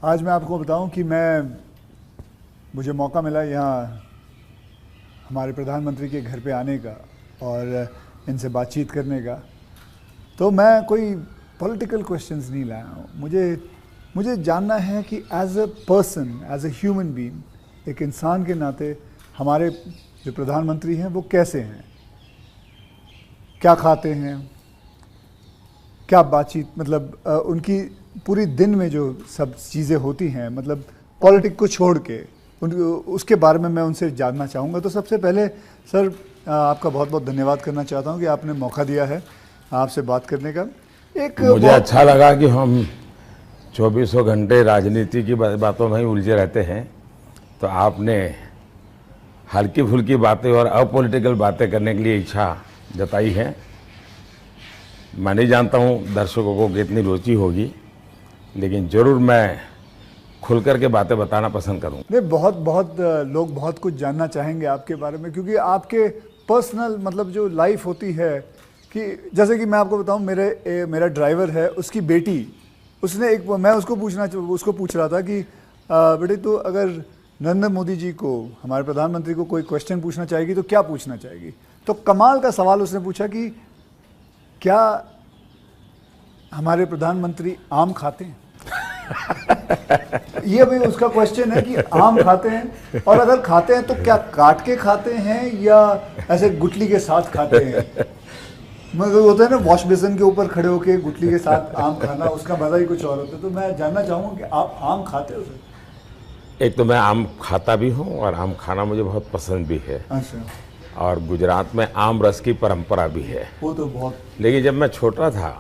आज मैं आपको बताऊं कि मुझे मौका मिला यहाँ हमारे प्रधानमंत्री के घर पे आने का और इनसे बातचीत करने का। तो मैं कोई पॉलिटिकल क्वेश्चंस नहीं लाया हूँ। मुझे जानना है कि as a person, as a human being, एक इंसान के नाते हमारे जो प्रधानमंत्री हैं वो कैसे हैं, क्या खाते हैं, क्या बातचीत, मतलब उनकी पूरी दिन में जो सब चीज़ें होती हैं, मतलब पॉलिटिक्स को छोड़ के उसके बारे में मैं उनसे जानना चाहूँगा। तो सबसे पहले सर आपका बहुत बहुत धन्यवाद करना चाहता हूँ कि आपने मौका दिया है आपसे बात करने का। मुझे अच्छा लगा कि हम 24 घंटे राजनीति की बातों में ही उलझे रहते हैं, तो आपने हल्की फुल्की बातें और अपॉलिटिकल बातें करने के लिए इच्छा जताई है। मैं नहीं जानता हूँ दर्शकों को कितनी रुचि होगी, लेकिन ज़रूर मैं खुलकर के बातें बताना पसंद करूँगा। नहीं, बहुत लोग बहुत कुछ जानना चाहेंगे आपके बारे में, क्योंकि आपके पर्सनल मतलब जो लाइफ होती है, कि जैसे कि मैं आपको बताऊं, मेरा ड्राइवर है, उसकी बेटी, मैं उसको पूछ रहा था कि बेटे तो अगर नरेंद्र मोदी जी को, हमारे प्रधानमंत्री को कोई क्वेश्चन पूछना चाहेगी तो क्या पूछना चाहेगी? तो कमाल का सवाल उसने पूछा कि क्या हमारे प्रधानमंत्री आम खाते हैं? ये भी उसका क्वेश्चन है कि आम खाते हैं, और अगर खाते हैं तो क्या काट के खाते हैं या ऐसे गुठली के साथ खाते हैं? मतलब होता है ना, वॉश बेसिन के ऊपर खड़े होके गुठली के साथ आम खाना, उसका मजा ही कुछ और होता है। तो मैं जानना चाहूँगा कि आप आम खाते हो सर? एक तो मैं आम खाता भी हूँ और आम खाना मुझे बहुत पसंद भी है। अच्छा। और गुजरात में आम रस की परंपरा भी है। वो तो बहुत। लेकिन लेकिन जब मैं छोटा था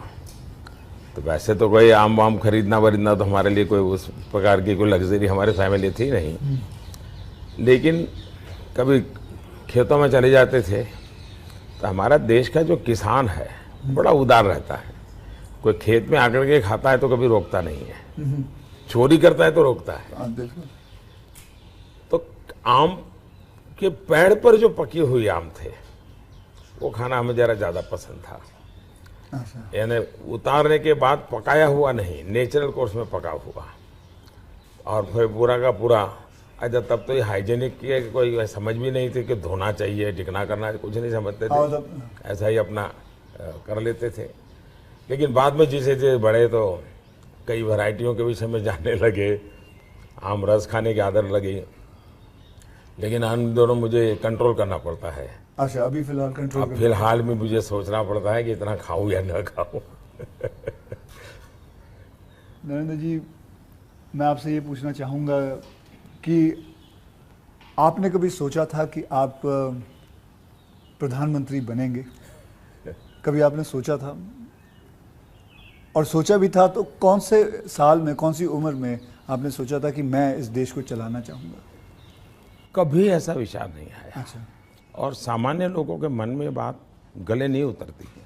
तो वैसे तो कोई आम वाम खरीदना वरीदना तो हमारे लिए कोई उस प्रकार की कोई लग्जरी हमारे फैमिली थी नहीं। लेकिन कभी खेतों में चले जाते थे तो हमारा देश का जो किसान है बड़ा उदार रहता है। कोई खेत में आकर के खाता है तो कभी रोकता नहीं है, चोरी करता है तो रोकता है। तो आम के पेड़ पर जो पकी हुई आम थे वो खाना हमें जरा ज़्यादा पसंद था। यानी उतारने के बाद पकाया हुआ नहीं, नेचुरल कोर्स में पका हुआ। और फिर पूरा का पूरा, अच्छा तब तो ये हाइजीनिक की कोई समझ भी नहीं थी कि धोना चाहिए, टिकना करना, कुछ नहीं समझते थे, ऐसा ही अपना कर लेते थे। लेकिन बाद में जैसे जैसे बड़े तो कई वैरायटियों के विषय में जानने लगे, आम रस खाने की आदत लगी। लेकिन इन दोनों मुझे कंट्रोल करना पड़ता है। अच्छा, अभी फिलहाल कंट्रोल? अब फिलहाल में मुझे सोचना पड़ता है कि इतना खाऊं या ना खाऊं। नरेंद्र जी, मैं आपसे ये पूछना चाहूँगा कि आपने कभी सोचा था कि आप प्रधानमंत्री बनेंगे? कभी आपने सोचा था? और सोचा भी था तो कौन से साल में, कौन सी उम्र में आपने सोचा था कि मैं इस देश को चलाना चाहूँगा? कभी ऐसा विचार नहीं आया। अच्छा। और सामान्य लोगों के मन में बात गले नहीं उतरती है।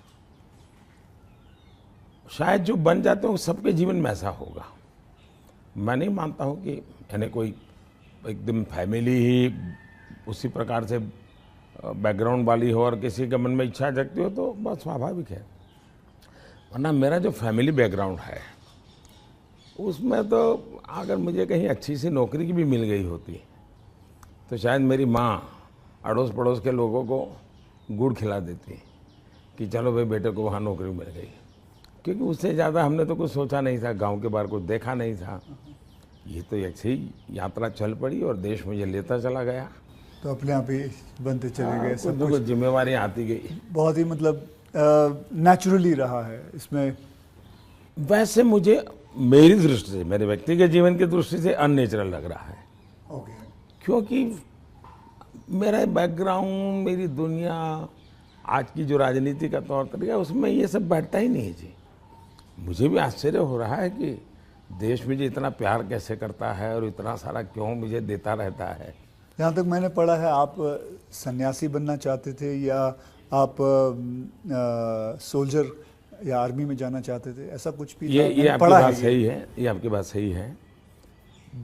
शायद जो बन जाते हैं सबके जीवन में ऐसा होगा। मैं नहीं मानता हूँ कि यानी कोई एकदम फैमिली ही उसी प्रकार से बैकग्राउंड वाली हो और किसी के मन में इच्छा जगती हो तो बहुत स्वाभाविक है। वरना मेरा जो फैमिली बैकग्राउंड है उसमें तो अगर मुझे कहीं अच्छी सी नौकरी की भी मिल गई होती तो शायद मेरी माँ अड़ोस पड़ोस के लोगों को गुड़ खिला देती कि चलो भाई बेटे को वहाँ नौकरी मिल गई। क्योंकि उससे ज़्यादा हमने तो कुछ सोचा नहीं था, गांव के बाहर कुछ देखा नहीं था। ये तो ऐसे ही यात्रा चल पड़ी और देश मुझे लेता चला गया। तो अपने आप ही बनते चले गए, सब कुछ जिम्मेवारी आती गई। बहुत ही मतलब नेचुरली रहा है इसमें। वैसे मुझे मेरी दृष्टि से, मेरे व्यक्तिगत जीवन की दृष्टि से अननेचुरल लग रहा है। ओके। क्योंकि मेरा बैकग्राउंड, मेरी दुनिया, आज की जो राजनीति का तौर तरीका, उसमें ये सब बैठता ही नहीं जी। मुझे भी आश्चर्य हो रहा है कि देश मुझे इतना प्यार कैसे करता है और इतना सारा क्यों मुझे देता रहता है। जहाँ तक मैंने पढ़ा है आप सन्यासी बनना चाहते थे, या आप सोल्जर या आर्मी में जाना चाहते थे, ऐसा कुछ भी? ये आपकी बात सही है, ये आपकी बात सही है।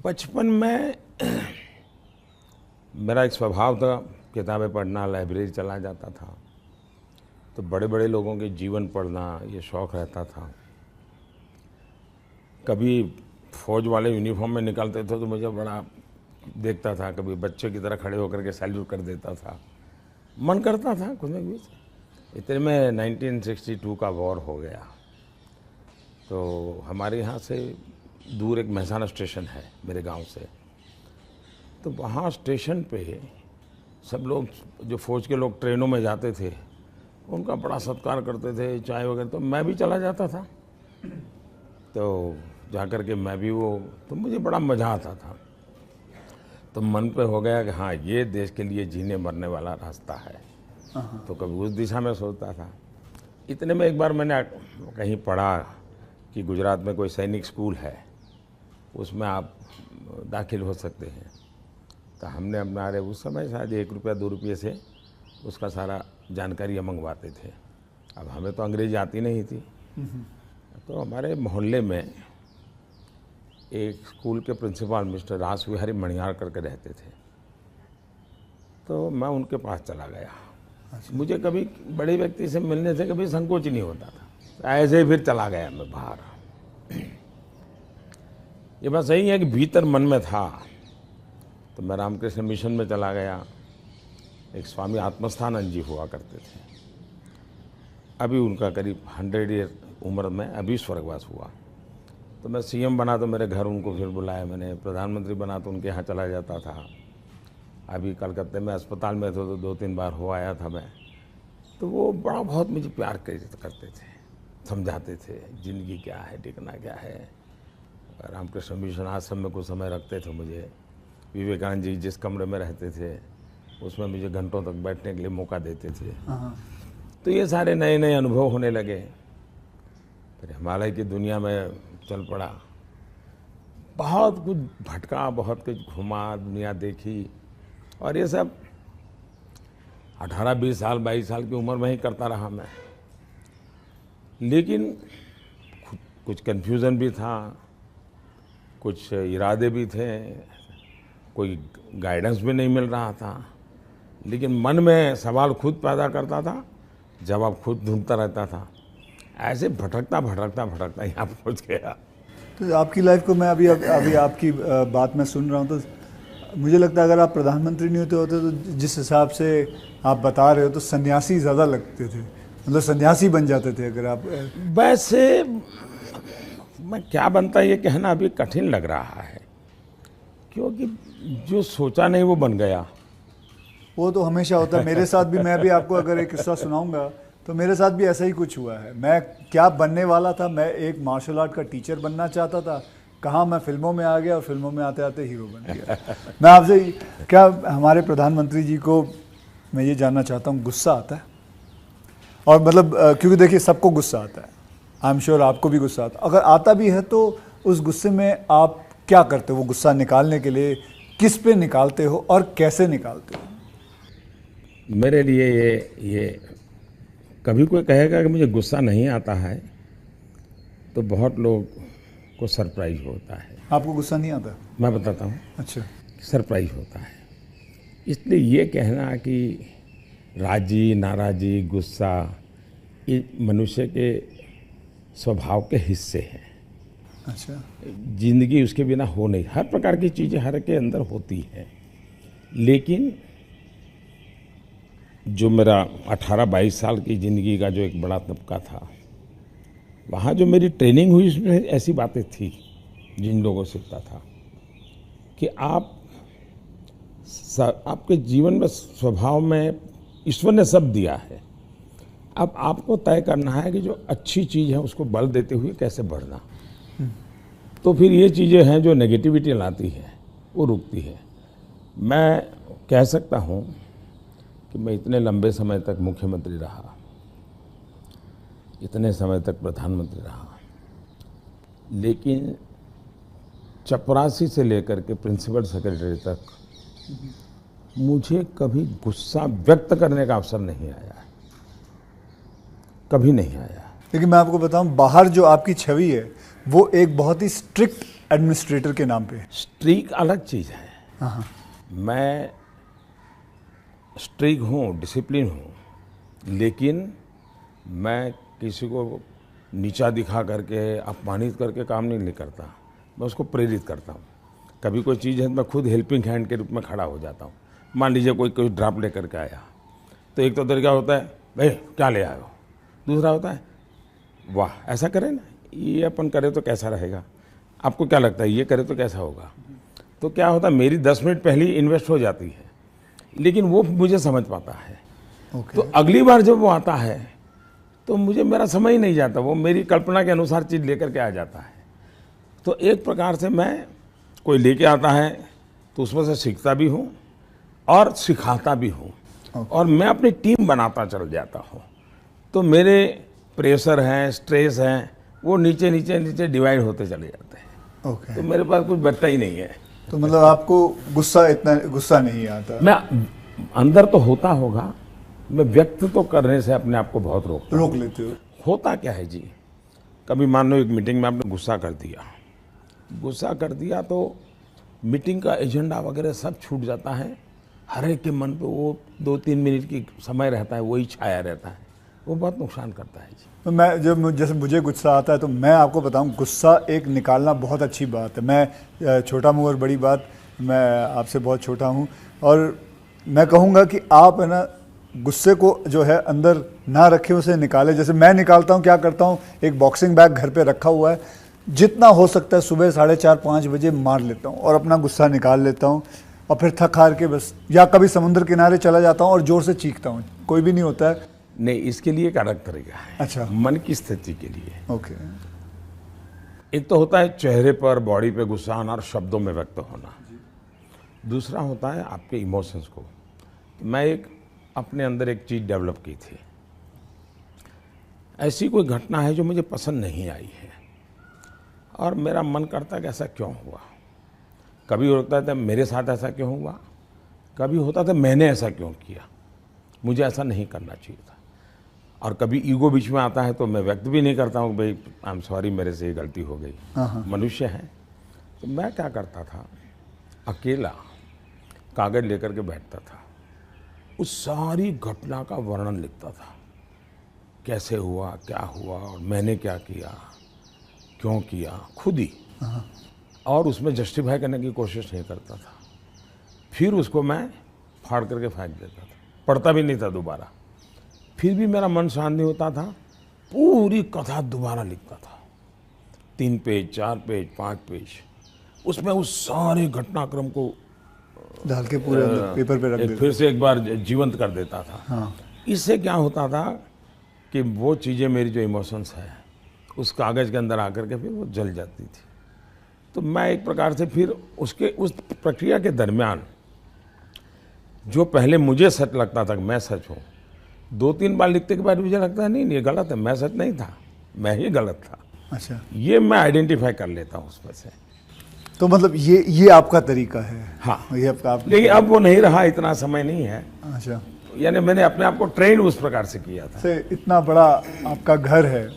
बचपन में मेरा एक स्वभाव था किताबें पढ़ना, लाइब्रेरी चला जाता था, तो बड़े बड़े लोगों के जीवन पढ़ना ये शौक़ रहता था। कभी फौज वाले यूनिफॉर्म में निकलते थे तो मुझे बड़ा देखता था, कभी बच्चे की तरह खड़े होकर के सैल्यूट कर देता था, मन करता था खुद में भी। इतने में 1962 का वॉर हो गया, तो हमारे यहाँ से दूर एक महसाना स्टेशन है मेरे गांव से, तो वहाँ स्टेशन पे सब लोग, जो फौज के लोग ट्रेनों में जाते थे, उनका बड़ा सत्कार करते थे, चाय वगैरह, तो मैं भी चला जाता था। तो जाकर के मैं भी वो, तो मुझे बड़ा मज़ा आता था। तो मन पे हो गया कि हाँ, ये देश के लिए जीने मरने वाला रास्ता है। तो कभी उस दिशा में सोचता था। इतने में एक बार मैंने कहीं पढ़ा कि गुजरात में कोई सैनिक स्कूल है, उसमें आप दाखिल हो सकते हैं। तो हमने अपना, अरे उस समय शायद 1 रुपया 2 रुपये से उसका सारा जानकारियाँ मंगवाते थे। अब हमें तो अंग्रेजी आती नहीं थी, तो हमारे मोहल्ले में एक स्कूल के प्रिंसिपल मिस्टर रास विहारी मणियार करके रहते थे, तो मैं उनके पास चला गया। मुझे कभी बड़े व्यक्ति से मिलने से कभी संकोच नहीं होता था, ऐसे ही फिर चला गया मैं बाहर। ये बात सही है कि भीतर मन में था, तो मैं रामकृष्ण मिशन में चला गया। एक स्वामी आत्मस्थानंद जी हुआ करते थे, अभी उनका करीब 100 ईयर उम्र में अभी स्वर्गवास हुआ। तो मैं सीएम बना तो मेरे घर उनको फिर बुलाया मैंने, प्रधानमंत्री बना तो उनके यहाँ चला जाता था। अभी कलकत्ते में अस्पताल में थे तो 2-3 बार हो आया था मैं। तो वो बड़ा बहुत मुझे प्यार करते थे, समझाते थे ज़िंदगी क्या है, टिकना क्या है। रामकृष्ण मिशन आश्रम में कुछ समय रखते थे मुझे। विवेकानंद जी जिस कमरे में रहते थे उसमें मुझे घंटों तक बैठने के लिए मौका देते थे। तो ये सारे नए नए अनुभव होने लगे। फिर हिमालय की दुनिया में चल पड़ा, बहुत कुछ भटका, बहुत कुछ घुमा, दुनिया देखी, और ये सब 18-20 साल 22 साल की उम्र में ही करता रहा मैं। लेकिन कुछ कन्फ्यूज़न भी था, कुछ इरादे भी थे, कोई गाइडेंस भी नहीं मिल रहा था, लेकिन मन में सवाल खुद पैदा करता था, जवाब खुद ढूंढता रहता था। ऐसे भटकता भटकता भटकता यहाँ पहुँच गया। तो आपकी लाइफ को मैं अभी आपकी बात मैं सुन रहा हूँ, तो मुझे लगता है अगर आप प्रधानमंत्री नहीं होते तो जिस हिसाब से आप बता रहे हो तो सन्यासी ज़्यादा लगते थे, मतलब सन्यासी बन जाते थे अगर आप। वैसे मैं क्या बनता ये कहना अभी कठिन लग रहा है, क्योंकि जो सोचा नहीं वो बन गया। वो तो हमेशा होता है, मेरे साथ भी। मैं भी आपको अगर एक किस्सा सुनाऊंगा तो मेरे साथ भी ऐसा ही कुछ हुआ है। मैं क्या बनने वाला था, मैं एक मार्शल आर्ट का टीचर बनना चाहता था, कहाँ मैं फिल्मों में आ गया और फिल्मों में आते आते हीरो बन गया। मैं आपसे क्या, हमारे प्रधानमंत्री जी को मैं ये जानना चाहता हूँ, गुस्सा आता है? और मतलब क्योंकि देखिए सबको गुस्सा आता है, आई एम श्योर आपको भी गुस्सा आता है। अगर आता भी है तो उस गुस्से में आप क्या करते हो? वो गुस्सा निकालने के लिए किस पे निकालते हो और कैसे निकालते हो? मेरे लिए ये कभी कोई कहेगा कि मुझे गुस्सा नहीं आता है तो बहुत लोग को सरप्राइज होता है। आपको गुस्सा नहीं आता? मैं बताता हूँ। अच्छा। सरप्राइज होता है। इसलिए ये कहना कि राजी नाराजी गुस्सा ये मनुष्य के स्वभाव के हिस्से हैं। अच्छा। जिंदगी उसके बिना हो नहीं, हर प्रकार की चीज़ें हर के अंदर होती हैं। लेकिन जो मेरा 18-22 साल की ज़िंदगी का जो एक बड़ा तबका था, वहाँ जो मेरी ट्रेनिंग हुई उसमें ऐसी बातें थी जिन लोगों से सीखता था कि आपके जीवन में स्वभाव में ईश्वर ने सब दिया है। अब आपको तय करना है कि जो अच्छी चीज़ है उसको बल देते हुए कैसे बढ़ना। तो फिर ये चीज़ें हैं जो नेगेटिविटी लाती है वो रुकती है। मैं कह सकता हूँ कि मैं इतने लंबे समय तक मुख्यमंत्री रहा, इतने समय तक प्रधानमंत्री रहा, लेकिन चपरासी से लेकर के प्रिंसिपल सेक्रेटरी तक मुझे कभी गुस्सा व्यक्त करने का अवसर नहीं आया, कभी नहीं आया। लेकिन मैं आपको बताऊं, बाहर जो आपकी छवि है वो एक बहुत ही स्ट्रिक्ट एडमिनिस्ट्रेटर के नाम पे है। स्ट्रिक्ट अलग चीज़ है। हाँ। मैं स्ट्रिक्ट हूँ, डिसिप्लिन हूँ, लेकिन मैं किसी को नीचा दिखा करके अपमानित करके काम नहीं करता। मैं उसको प्रेरित करता हूँ। कभी कोई चीज़ है तो मैं खुद हेल्पिंग हैंड के रूप में खड़ा हो जाता हूँ। मान लीजिए कोई ड्राफ्ट लेकर के आया, तो एक तो तरीका होता है भाई क्या ले आए हो, दूसरा होता है वाह ऐसा करें ना, ये अपन करें तो कैसा रहेगा, आपको क्या लगता है ये करे तो कैसा होगा। तो क्या होता है, मेरी 10 मिनट पहले ही इन्वेस्ट हो जाती है, लेकिन वो मुझे समझ पाता है। तो अगली बार जब वो आता है तो मुझे मेरा समय ही नहीं जाता, वो मेरी कल्पना के अनुसार चीज़ लेकर के आ जाता है। तो एक प्रकार से मैं कोई लेके आता है तो उसमें से सीखता भी हूँ और सिखाता भी हूँ, और मैं अपनी टीम बनाता चल जाता हूँ। तो मेरे प्रेशर हैं, स्ट्रेस हैं, वो नीचे नीचे नीचे डिवाइड होते चले जाते हैं। तो मेरे पास कुछ बचता ही नहीं है। तो मतलब आपको इतना गुस्सा नहीं आता? मैं अंदर तो होता होगा, मैं व्यक्त तो करने से अपने आप को बहुत रोक लेते हो। होता क्या है जी, कभी मान लो एक मीटिंग में आपने गुस्सा कर दिया तो मीटिंग का एजेंडा वगैरह सब छूट जाता है। हर एक के मन पे वो 2-3 मिनट की समय रहता है, वही छाया रहता है, वो बहुत नुकसान करता है जी। तो मैं जैसे मुझे गुस्सा आता है तो मैं आपको बताऊं, गुस्सा एक निकालना बहुत अच्छी बात है। मैं छोटा मुँह और बड़ी बात, मैं आपसे बहुत छोटा हूं, और मैं कहूँगा कि आप है ना गुस्से को जो है अंदर ना रखें, उसे निकालें। जैसे मैं निकालता हूँ, क्या करता हूँ, एक बॉक्सिंग बैग घर पे रखा हुआ है, जितना हो सकता है सुबह 4:30-5 बजे मार लेता हूँ और अपना गुस्सा निकाल लेता हूँ, और फिर थक हार के बस, या कभी समुद्र किनारे चला जाता हूँ और जोर से चीखता हूँ, कोई भी नहीं होता है। नहीं, इसके लिए एक अलग तरीका है। अच्छा, मन की स्थिति के लिए। ओके। एक तो होता है चेहरे पर, बॉडी पे गुस्सा आना और शब्दों में व्यक्त होना। दूसरा होता है आपके इमोशंस को। मैं अपने अंदर एक चीज़ डेवलप की थी, ऐसी कोई घटना है जो मुझे पसंद नहीं आई है और मेरा मन करता है कि ऐसा क्यों हुआ। कभी होता था मेरे साथ ऐसा क्यों हुआ, कभी होता था मैंने ऐसा क्यों किया, मुझे ऐसा नहीं करना चाहिए था। और कभी ईगो बीच में आता है तो मैं व्यक्त भी नहीं करता हूँ, भाई आई एम सॉरी, मेरे से ये गलती हो गई, मनुष्य है। तो मैं क्या करता था, अकेला कागज़ लेकर के बैठता था, उस सारी घटना का वर्णन लिखता था, कैसे हुआ, क्या हुआ और मैंने क्या किया, क्यों किया, खुद ही। और उसमें जस्टिफाई करने की कोशिश नहीं करता था। फिर उसको मैं फाड़ करके फेंक देता था, पढ़ता भी नहीं था दोबारा। फिर भी मेरा मन शांत नहीं होता था, पूरी कथा दोबारा लिखता था, 3 पेज, 4 पेज, 5 पेज, उसमें उस सारे घटनाक्रम को डाल के पूरे पेपर पे रख देता, फिर से एक बार जीवंत कर देता था। इससे क्या होता था कि वो चीज़ें, मेरी जो इमोशंस है उस कागज़ के अंदर आकर के फिर वो जल जाती थी। तो मैं एक प्रकार से फिर उस प्रक्रिया के दरमियान जो पहले मुझे सच लगता था कि मैं सच हूँ, 2-3 बार लिखने के बाद मुझे लगता है नहीं ये गलत है, मैं सच नहीं था, मैं ही गलत था। अच्छा, ये मैं आइडेंटिफाई कर लेता हूँ उसमें से। तो मतलब ये आपका तरीका है? हाँ, ये आप लेकिन अब वो नहीं रहा, इतना समय नहीं है। अच्छा, यानी मैंने अपने आप को ट्रेन उस प्रकार से किया था। से इतना बड़ा आपका घर है,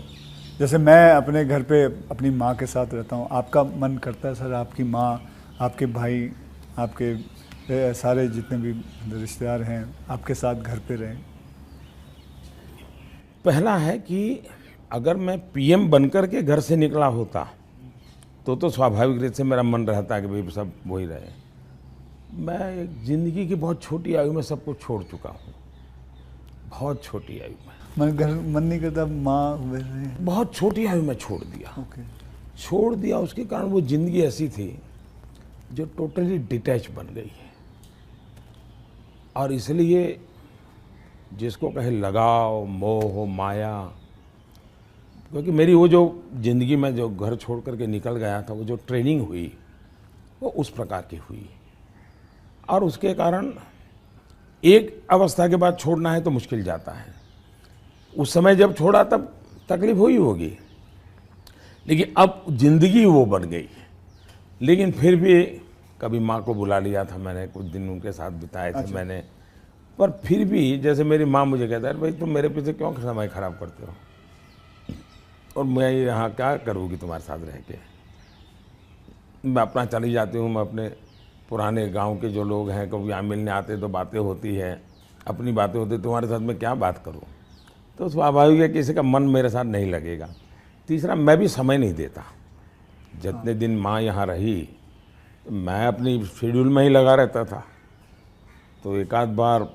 जैसे मैं अपने घर पे अपनी माँ के साथ रहता हूँ, आपका मन करता है सर आपकी माँ, आपके भाई, आपके सारे जितने भी रिश्तेदार हैं आपके साथ घर पे रहें? पहला है कि अगर मैं पीएम बनकर के घर से निकला होता तो स्वाभाविक रूप से मेरा मन रहता है कि भाई सब वही रहे। मैं एक ज़िंदगी की बहुत छोटी आयु में सब कुछ छोड़ चुका हूँ, बहुत छोटी आयु में। मन नहीं करता माँ? बहुत छोटी आयु में छोड़ दिया। छोड़ दिया, उसके कारण वो ज़िंदगी ऐसी थी जो टोटली डिटैच बन गई है। और इसलिए जिसको कहे लगाव, मोह, माया, क्योंकि मेरी वो जो ज़िंदगी में जो घर छोड़ करके निकल गया था, वो जो ट्रेनिंग हुई वो उस प्रकार की हुई। और उसके कारण एक अवस्था के बाद छोड़ना है तो मुश्किल जाता है। उस समय जब छोड़ा तब तकलीफ हुई होगी, लेकिन अब ज़िंदगी वो बन गई। लेकिन फिर भी कभी माँ को बुला लिया था मैंने, कुछ दिन उनके साथ बिताए थे। अच्छा। मैंने, पर फिर भी जैसे मेरी माँ मुझे कहता है भाई तुम मेरे पीछे क्यों समय खराब करते हो, और मैं यहाँ क्या करूँगी तुम्हारे साथ रह के। मैं अपना चली जाती हूँ, मैं अपने पुराने गांव के जो लोग हैं कभी यहाँ मिलने आते तो बातें होती है, अपनी बातें होती, तुम्हारे साथ मैं क्या बात करूँ। तो स्वाभाविक है किसी का मन मेरे साथ नहीं लगेगा। तीसरा, मैं भी समय नहीं देता, जितने दिन माँ यहाँ रही तो मैं अपनी शेड्यूल में ही लगा रहता था, तो एक आध बार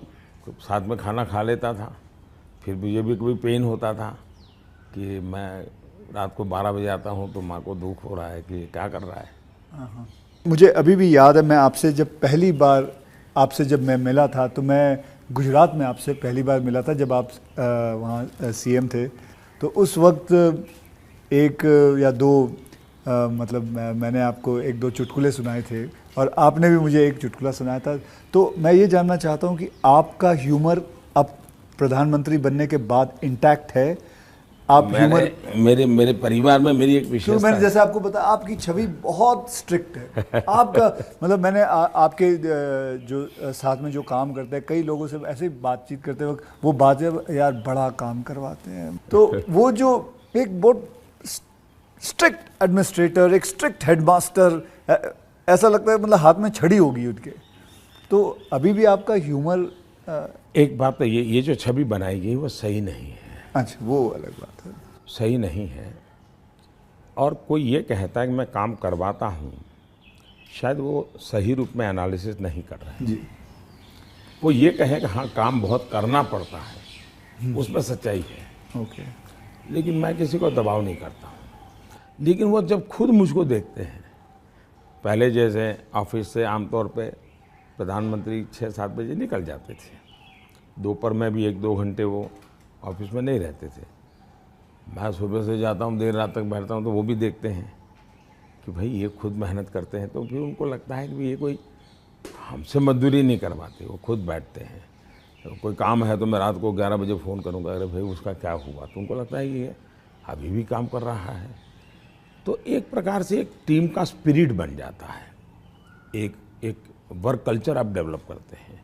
साथ में खाना खा लेता था। फिर मुझे भी कभी पेन होता था कि मैं रात को 12 बजे आता हूँ तो माँ को दुख हो रहा है कि क्या कर रहा है। मुझे अभी भी याद है, मैं आपसे जब पहली बार आपसे जब मैं मिला था तो मैं गुजरात में आपसे पहली बार मिला था जब आप वहाँ सीएम थे। तो उस वक्त एक या दो मतलब मैंने आपको एक दो चुटकुले सुनाए थे और आपने भी मुझे एक चुटकुला सुनाया था। तो मैं ये जानना चाहता हूँ कि आपका ह्यूमर अब प्रधानमंत्री बनने के बाद इंटैक्ट है? आप ह्यूमर मेरे परिवार में मेरी एक तो विशेषता मैंने है। जैसे आपको बताया आपकी छवि बहुत स्ट्रिक्ट है। आपका मतलब मैंने आपके जो साथ में जो काम करते हैं कई लोगों से ऐसे ही बातचीत करते वक्त वो बातें यार बड़ा काम करवाते हैं, तो वो जो एक बहुत स्ट्रिक्ट एडमिनिस्ट्रेटर, एक स्ट्रिक्ट हेडमास्टर, ऐसा लगता है मतलब हाथ में छड़ी होगी उनके। तो अभी भी आपका ह्यूमर एक बात तो ये जो छवि बनाई गई वो सही नहीं है। अच्छा, वो अलग बात है। सही नहीं है। और कोई ये कहता है कि मैं काम करवाता हूँ, शायद वो सही रूप में एनालिसिस नहीं कर रहा है जी। वो ये कहे कि हाँ काम बहुत करना पड़ता है, उसमें सच्चाई है। ओके। लेकिन मैं किसी को दबाव नहीं करता हूँ। लेकिन वो जब खुद मुझको देखते हैं, पहले जैसे ऑफिस से आमतौर पे प्रधानमंत्री 6-7 बजे निकल जाते थे, दोपहर में भी 1-2 घंटे वो ऑफिस में नहीं रहते थे। मैं सुबह से जाता हूँ, देर रात तक बैठता हूँ, तो वो भी देखते हैं कि भाई ये खुद मेहनत करते हैं। तो फिर उनको लगता है कि ये कोई हमसे मजदूरी नहीं करवाते, वो खुद बैठते हैं। तो कोई काम है तो मैं रात को 11 बजे फ़ोन करूँगा, अरे भाई उसका क्या हुआ, तो उनको लगता है कि ये अभी भी काम कर रहा है। तो एक प्रकार से एक टीम का स्पिरिट बन जाता है, एक वर्क कल्चर आप डेवलप करते हैं।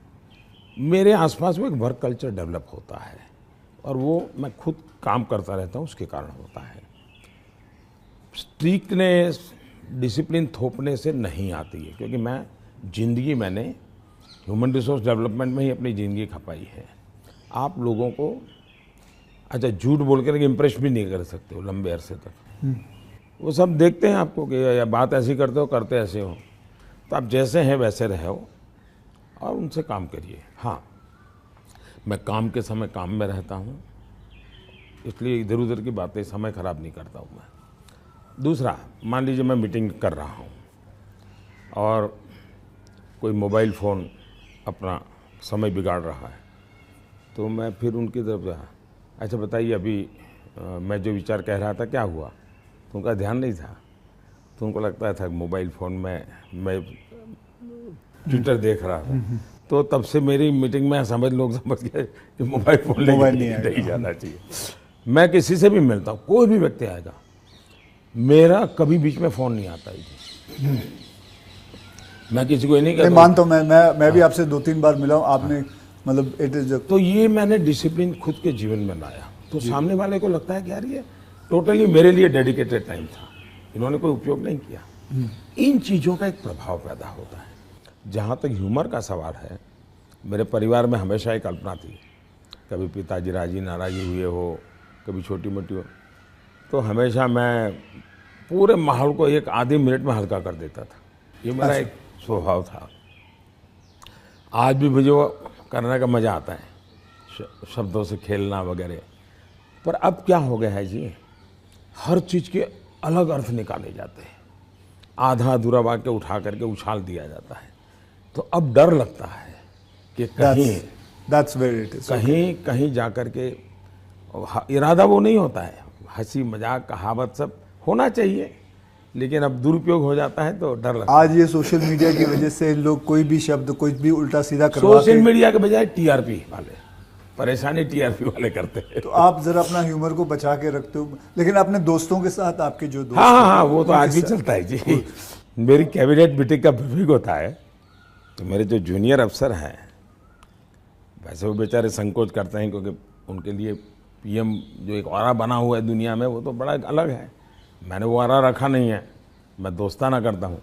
मेरे आसपास में एक वर्क कल्चर डेवलप होता है और वो मैं खुद काम करता रहता हूँ, उसके कारण होता है। स्ट्रिक्टनेस, डिसिप्लिन थोपने से नहीं आती है, क्योंकि मैंने ह्यूमन रिसोर्स डेवलपमेंट में ही अपनी ज़िंदगी खपाई है। आप लोगों को अच्छा झूठ बोल कर इम्प्रेस भी नहीं कर सकते हो लंबे अरसे तक। वो सब देखते हैं आपको कि या बात ऐसी करते हो, करते ऐसे हो। तो आप जैसे हैं वैसे रहो और उनसे काम करिए। हाँ, मैं काम के समय काम में रहता हूँ, इसलिए इधर उधर की बातें समय ख़राब नहीं करता हूँ मैं। दूसरा, मान लीजिए मैं मीटिंग कर रहा हूँ और कोई मोबाइल फ़ोन अपना समय बिगाड़ रहा है, तो मैं फिर उनकी तरफ जा, अच्छा बताइए अभी मैं जो विचार कह रहा था क्या हुआ, तो उनका ध्यान नहीं था। तो उनको लगता था मोबाइल फ़ोन में मैं ट्विटर देख रहा था। तो तब से मेरी मीटिंग में लोग समझ गए कि मोबाइल फ़ोन लेके नहीं जाना चाहिए। मैं किसी से भी मिलता हूँ, कोई भी व्यक्ति आएगा, मेरा कभी बीच में फ़ोन नहीं आता है जी। मैं किसी को नहीं कहता। मानता हूँ, मैं भी आपसे 2-3 बार मिला हूँ, आपने मतलब इट इज। तो ये मैंने डिसिप्लिन खुद के जीवन में लाया, तो सामने वाले को लगता है कि यार ये टोटली मेरे लिए डेडिकेटेड टाइम था, इन्होंने कोई उपयोग नहीं किया। इन चीज़ों का एक प्रभाव पैदा होता है। जहाँ तक ह्यूमर का सवाल है, मेरे परिवार में हमेशा एक कल्पना थी, कभी पिताजी राजी नाराज़ी हुए हो, कभी छोटी मोटी हो, तो हमेशा मैं पूरे माहौल को एक आधे मिनट में हल्का कर देता था। ये मेरा एक स्वभाव था। आज भी मुझे वो करने का मज़ा आता है, शब्दों से खेलना वगैरह। पर अब क्या हो गया है जी, हर चीज़ के अलग अर्थ निकाले जाते हैं, आधा अधूरा वाक्य उठा करके उछाल दिया जाता है। तो अब डर लगता है कि कहीं जा कर के इरादा वो नहीं होता है, हंसी मजाक कहावत सब होना चाहिए, लेकिन अब दुरुपयोग हो जाता है तो डर लगता है। आज ये सोशल मीडिया की वजह से लोग कोई भी शब्द कोई भी उल्टा सीधा करवा के, सोशल मीडिया के बजाय टीआरपी वाले, परेशानी टीआरपी वाले करते हैं। तो आप जरा अपना ह्यूमर को बचा के रखते हो, लेकिन अपने दोस्तों के साथ आपके जो दोस्त हाँ, वो तो आज भी चलता है जी। मेरी कैबिनेट मीटिंग का ब्रीफिंग होता है, तो मेरे जो जूनियर अफसर हैं, वैसे वो बेचारे संकोच करते हैं, क्योंकि उनके लिए पीएम जो एक ऑरा बना हुआ है दुनिया में, वो तो बड़ा अलग है। मैंने वो ऑरा रखा नहीं है, मैं दोस्ताना करता हूँ,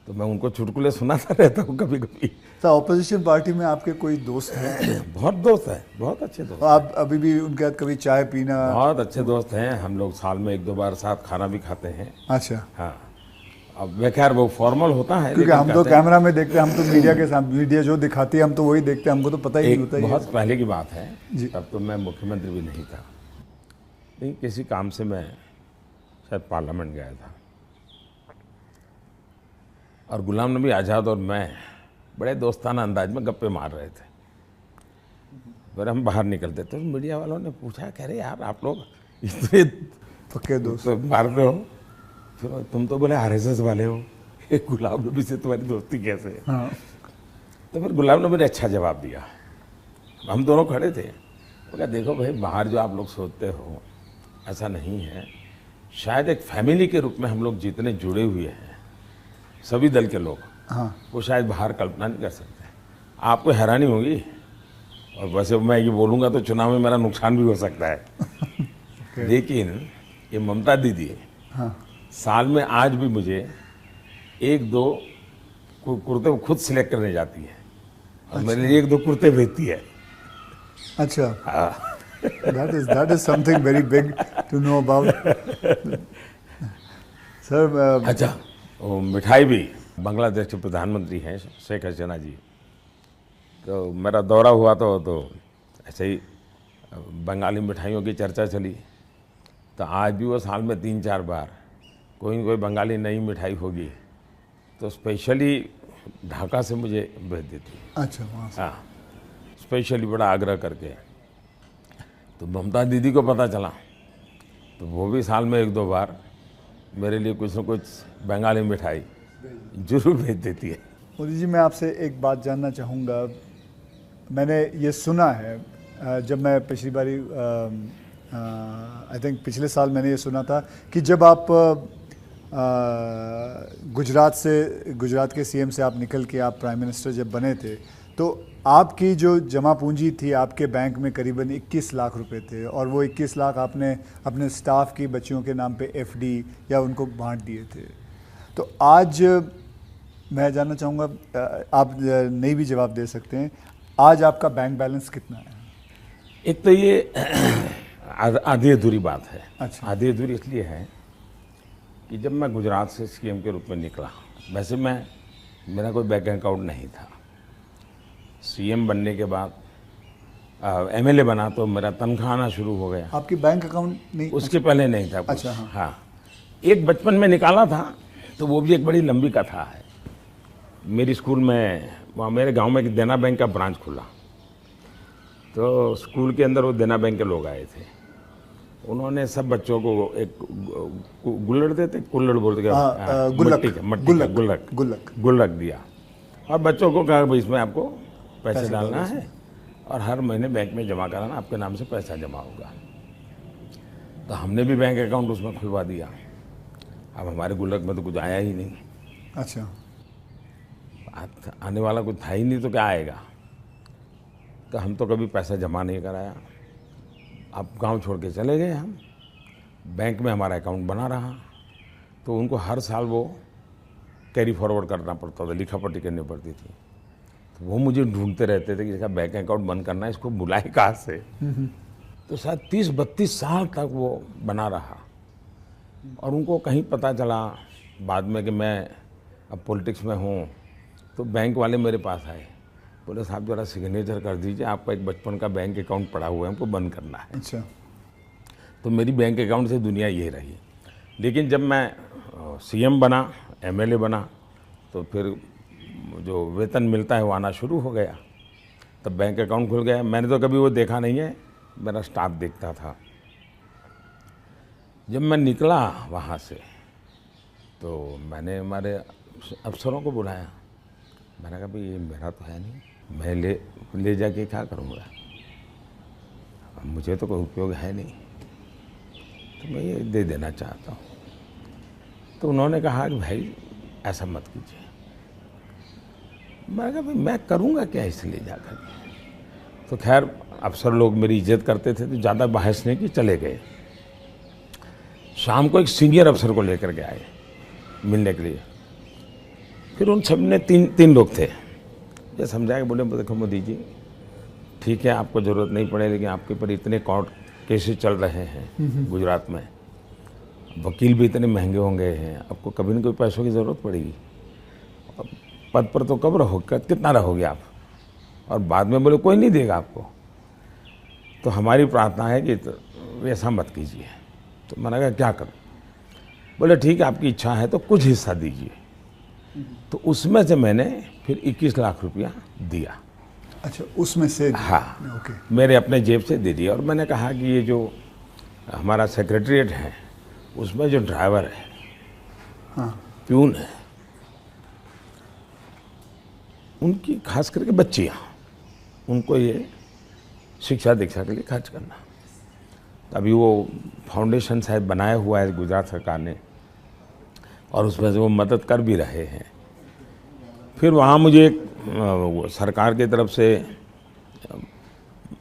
तो मैं उनको चुटकुले सुनाता रहता हूँ कभी कभी। तो ऑपोजिशन पार्टी में आपके कोई दोस्त हैं? बहुत दोस्त हैं, बहुत अच्छे दोस्त। तो आप अभी भी उनके साथ कभी चाय पीना? बहुत अच्छे दोस्त हैं, हम लोग साल में 1-2 बार साथ खाना भी खाते हैं। अच्छा। हाँ, अब मैं खैर वो फॉर्मल होता है, क्योंकि लेकिन हम तो कहते हैं- कैमरा में देखते हैं, हम तो मीडिया के सामने, मीडिया जो दिखाती है हम तो वही देखते हैं, हमको तो पता ही नहीं एक होता बहुत पहले की बात है, जी। तब तो मैं मुख्यमंत्री भी नहीं था, लेकिन किसी काम से मैं शायद पार्लियामेंट गया था और गुलाम नबी आज़ाद और मैं बड़े दोस्ताना अंदाज में गप्पे मार रहे थे। फिर हम बाहर निकलते तो मीडिया वालों ने पूछा, कह रहे यार आप लोग इतने पक्के दोस्त। तो मारते हो, फिर तुम तो बोले आरएसएस वाले हो, ये गुलाम नबी से तुम्हारी दोस्ती कैसे है? हाँ तो फिर गुलाम नबी ने अच्छा जवाब दिया। हम दोनों खड़े थे, वो कहा देखो भाई, बाहर जो आप लोग सोचते हो ऐसा नहीं है, शायद एक फैमिली के रूप में हम लोग जितने जुड़े हुए हैं सभी दल के लोग, हाँ वो शायद बाहर कल्पना नहीं कर सकते। आपको हैरानी होगी, और वैसे मैं ये बोलूँगा तो चुनाव में मेरा नुकसान भी हो सकता है लेकिन ये ममता दीदी हाँ साल में आज भी मुझे 1-2 कुर्ते वो खुद सिलेक्ट करने जाती है और मेरे लिए 1-2 कुर्ते भेजती है। अच्छा, that is something very big to know about. Sir अच्छा, वो मिठाई भी बांग्लादेश के प्रधानमंत्री हैं शेख हसीना जी, तो मेरा दौरा हुआ तो ऐसे ही बंगाली मिठाइयों की चर्चा चली, तो आज भी वो साल में 3-4 बार कोई न कोई बंगाली नई मिठाई होगी तो स्पेशली ढाका से मुझे भेज देती है। अच्छा वहाँ से। हाँ, स्पेशली बड़ा आग्रह करके। तो ममता दीदी को पता चला तो वो भी साल में 1-2 बार मेरे लिए कुछ न कुछ बंगाली मिठाई जरूर भेज देती है। मोदी जी, मैं आपसे एक बात जानना चाहूँगा। मैंने ये सुना है, जब मैं पिछली बारी आई थिंक पिछले साल मैंने ये सुना था कि जब आप गुजरात के सीएम से आप निकल के आप प्राइम मिनिस्टर जब बने थे, तो आपकी जो जमा पूंजी थी आपके बैंक में करीबन 21 लाख रुपए थे, और वो 21 लाख आपने अपने स्टाफ की बच्चियों के नाम पे एफडी या उनको बांट दिए थे। तो आज मैं जानना चाहूँगा, आप नहीं भी जवाब दे सकते हैं, आज आपका बैंक बैलेंस कितना है? एक तो ये आधी अधूरी बात है। अच्छा। आधी अधूरी इसलिए है कि जब मैं गुजरात से सीएम के रूप में निकला, वैसे मेरा कोई बैंक अकाउंट नहीं था। सीएम बनने के बाद एमएलए बना तो मेरा तनख्वाह आना शुरू हो गया। आपकी बैंक अकाउंट नहीं? उसके पहले नहीं था कुछ। अच्छा, हाँ। हाँ, एक बचपन में निकाला था, तो वो भी एक बड़ी लंबी कथा है। मेरी स्कूल में, वहाँ मेरे गांव में एक देना बैंक का ब्रांच खुला, तो स्कूल के अंदर वो देना बैंक के लोग आए थे। उन्होंने सब बच्चों को एक गुल्लड़ देते, कुल्लड़ बोलते, गुल्लक दिया, और बच्चों को कहा भाई इसमें आपको पैसे डालना है और हर महीने बैंक में जमा कराना, आपके नाम से पैसा जमा होगा। तो हमने भी बैंक अकाउंट उसमें खुलवा दिया। अब हमारे गुल्लक में तो कुछ आया ही नहीं। अच्छा। आने वाला कुछ था ही नहीं, तो क्या आएगा? तो हम तो कभी पैसा जमा नहीं कराया। अब गांव छोड़ के चले गए हम, बैंक में हमारा अकाउंट बना रहा, तो उनको हर साल वो कैरी फॉरवर्ड करना पड़ता था, लिखा पट्टी करनी पड़ती थी। तो वो मुझे ढूंढते रहते थे कि इसका बैंक अकाउंट बंद करना है, इसको बुलाए कहाँ से। तो शायद 30-32 साल तक वो बना रहा, और उनको कहीं पता चला बाद में कि मैं अब पॉलिटिक्स में हूँ, तो बैंक वाले मेरे पास आए, बोले साहब जरा सिग्नेचर कर दीजिए, आपका एक बचपन का बैंक अकाउंट पड़ा हुआ है, हमको बंद करना है। अच्छा। तो मेरी बैंक अकाउंट से दुनिया ये रही। लेकिन जब मैं सीएम बना, एमएलए बना, तो फिर जो वेतन मिलता है वो आना शुरू हो गया, तब बैंक अकाउंट खुल गया। मैंने तो कभी वो देखा नहीं है, मेरा स्टाफ देखता था। जब मैं निकला वहाँ से, तो मैंने हमारे अफसरों को बुलाया। मैंने कहा भाई ये मेरा तो है नहीं, मैं ले जाके क्या करूँगा, मुझे तो कोई उपयोग है नहीं, तो मैं ये दे देना चाहता हूँ। तो उन्होंने कहा कि भाई ऐसा मत कीजिए। मैंने कहा भाई मैं करूँगा क्या इसलिए जाकर। तो खैर अफसर लोग मेरी इज्जत करते थे, तो ज़्यादा बहस नहीं की, चले गए। शाम को एक सीनियर अफसर को लेकर के आए मिलने के लिए। फिर उन सब ने तीन लोग थे, ये समझाया, बोले देखो मोदी जी, ठीक है आपको ज़रूरत नहीं पड़े, लेकिन आपके ऊपर इतने कोर्ट केसेस चल रहे हैं गुजरात में, वकील भी इतने महंगे होंगे हैं, आपको कभी न कभी पैसों की ज़रूरत पड़ेगी। और पद पर तो कब रहोगे, कितना रहोगे आप, और बाद में बोले कोई नहीं देगा आपको। तो हमारी प्रार्थना है कि तो ऐसा मत कीजिए। तो मैंने कहा क्या करूं? बोले ठीक है, आपकी इच्छा है तो कुछ हिस्सा दीजिए। तो उसमें से मैंने फिर 21 लाख रुपया दिया। अच्छा, उसमें से? हाँ, ओके। मेरे अपने जेब से दे दिया। और मैंने कहा कि ये जो हमारा सेक्रेटरीट है उसमें जो ड्राइवर है, हाँ, प्यून है, उनकी खास करके बच्चियाँ, उनको ये शिक्षा दीक्षा के लिए खर्च करना। अभी वो फाउंडेशन शायद बनाया हुआ है गुजरात सरकार ने, और उसमें से वो मदद कर भी रहे हैं। फिर वहाँ मुझे एक सरकार की तरफ से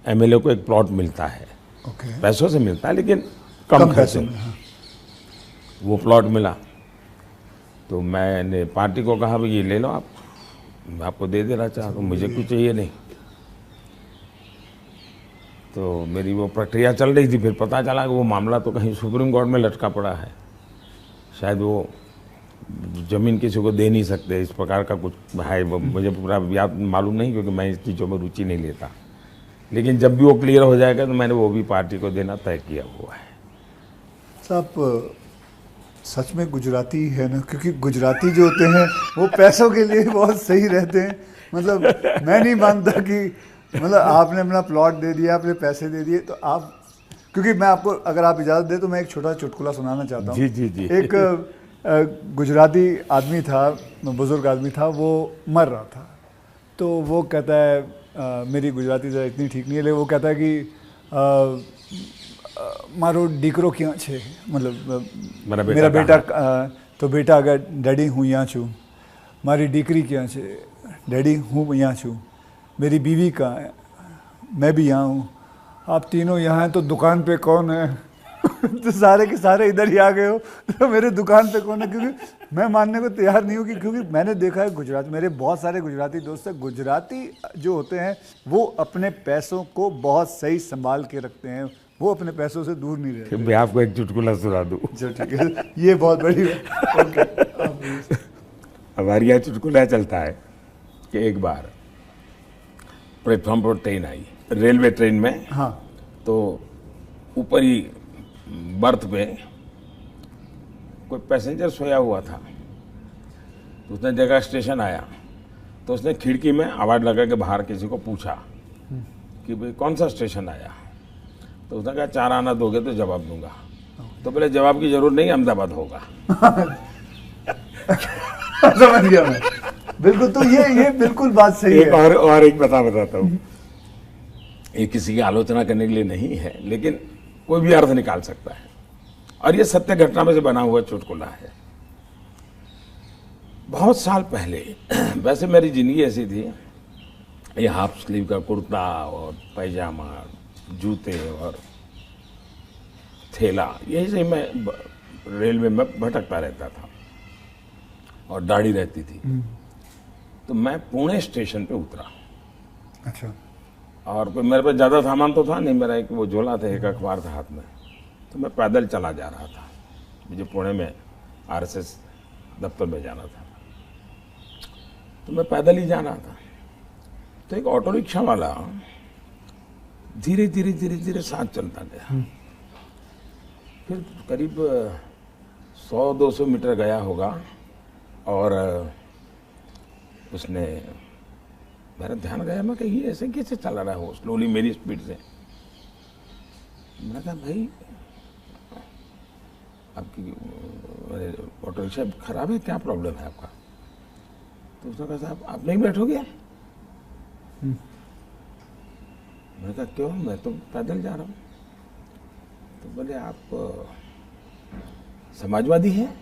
एमएलए को एक प्लॉट मिलता है। ओके। पैसों से मिलता है लेकिन कम पैसों खर्चे में, हाँ। वो प्लॉट मिला। तो मैंने पार्टी को कहा भाई ये ले लो आप, मैं आपको दे देना चाहता हूँ, मुझे कुछ चाहिए नहीं। तो मेरी वो प्रक्रिया चल रही थी। फिर पता चला कि वो मामला तो कहीं सुप्रीम कोर्ट में लटका पड़ा है, शायद वो ज़मीन किसी को दे नहीं सकते, इस प्रकार का कुछ है। वो मुझे पूरा याद मालूम नहीं, क्योंकि मैं इस चीज़ों में रुचि नहीं लेता। लेकिन जब भी वो क्लियर हो जाएगा तो मैंने वो भी पार्टी को देना तय किया हुआ है। साहब सच में गुजराती है ना, क्योंकि गुजराती जो होते हैं वो पैसों के लिए बहुत सही रहते हैं। मतलब मैं नहीं मानता कि मतलब आपने अपना प्लॉट दे दिया, आपने पैसे दे दिए, तो आप, क्योंकि मैं आपको, अगर आप इजाज़त दें तो मैं एक छोटा चुटकुला सुनाना चाहता हूँ। जी जी जी। एक गुजराती आदमी था, बुज़ुर्ग आदमी था, वो मर रहा था। तो वो कहता है, मेरी गुजराती ज़रा इतनी ठीक नहीं है, लेकिन वो कहता है कि मारो दीकरो क्यां छे, मतलब मेरा बेटा, तो बेटा अगर डैडी हूँ यहाँ छू, मारी दीकरी क्यां छे, डैडी हूँ यहाँ छू, मेरी बीवी कहाँ है, मैं भी यहाँ हूँ, आप तीनों यहाँ हैं तो दुकान पे कौन है? तो सारे के सारे इधर ही आ गए हो, तो मेरे दुकान पे कौन है? क्योंकि मैं मानने को तैयार नहीं हूँ कि, क्योंकि मैंने देखा है गुजरात, मेरे बहुत सारे गुजराती दोस्त हैं, गुजराती जो होते हैं वो अपने पैसों को बहुत सही संभाल के रखते हैं, वो अपने पैसों से दूर नहीं रहते। मैं आपको एक चुटकुला सुना दूँ। जो ठीक है, ये बहुत बड़ी बात। ओके। हमारे यहाँ चुटकुला चलता है कि एक बार प्लेटफॉर्म पर ट्रेन आई, रेलवे ट्रेन में। हाँ। तो ऊपर ही बर्थ पे कोई पैसेंजर सोया हुआ था। तो उसने देखा स्टेशन आया, तो उसने खिड़की में आवाज़ लगा के बाहर किसी को पूछा कि भाई कौन सा स्टेशन आया। तो उसने कहा 4 आना दोगे तो जवाब दूंगा। तो बोले जवाब की जरूरत नहीं, अहमदाबाद होगा। समझ गया मैं, बिल्कुल। तो ये बिल्कुल बात सही एक है। और एक बताता हूँ। ये किसी की आलोचना करने के लिए नहीं है, लेकिन कोई भी अर्थ निकाल सकता है, और ये सत्य घटना में से बना हुआ चुटकुला है। बहुत साल पहले, वैसे मेरी जिंदगी ऐसी थी, ये हाफ स्लीव का कुर्ता और पैजामा, जूते और थैला, यही से मैं रेलवे में भटकता रहता था, और दाढ़ी रहती थी। तो मैं पुणे स्टेशन पे उतरा। अच्छा। और कोई मेरे पास ज़्यादा सामान तो था नहीं, मेरा एक वो झोला था, एक अखबार था हाथ में। तो मैं पैदल चला जा रहा था, मुझे पुणे में आरएसएस दफ्तर में जाना था। तो मैं पैदल ही जा रहा था। तो एक ऑटो रिक्शा वाला धीरे धीरे धीरे धीरे साथ चलता गया। फिर करीब 100-200 मीटर गया होगा, और उसने, मेरा ध्यान गया, मैं कहीं ऐसे कैसे चला रहा हो स्लोली मेरी स्पीड से। मैंने कहा भाई आपकी ऑटो रिक्शा खराब है, क्या प्रॉब्लम है आपका? तो उसने कहा साहब आप नहीं बैठोगे? मैंने कहा क्यों, मैं तो पैदल जा रहा हूँ। तो बोले आप समाजवादी हैं?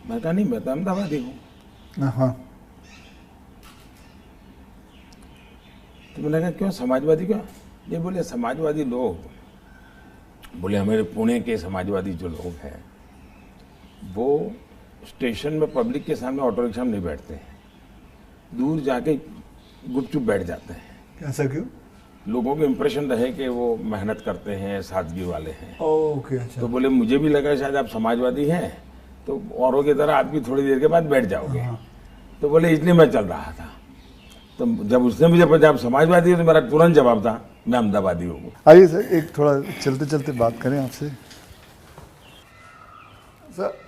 मैं कहा नहीं, मैं तो अहमदाबादी हूँ। हाँ। तो मैंने कहा क्यों समाजवादी क्यों? ये बोले समाजवादी लोग, बोले हमारे पुणे के समाजवादी जो लोग हैं वो स्टेशन में पब्लिक के सामने ऑटो रिक्शा में नहीं बैठते हैं, दूर जाके गुपचुप बैठ जाते हैं। ऐसा क्यों? लोगों को इम्प्रेशन रहे कि वो मेहनत करते हैं, सादगी वाले हैं। ओके, अच्छा। तो बोले मुझे भी लगा शायद आप समाजवादी हैं, तो औरों की तरह आप भी थोड़ी देर के बाद बैठ जाओगे। तो बोले इसलिए मैं चल रहा था। तो जब उसने मुझे पूछा आप समाजवादी हो, तो मेरा तुरंत जवाब था मैं अहमदाबादी हूँ। आइए सर, एक थोड़ा चलते चलते बात करें आपसे। सर,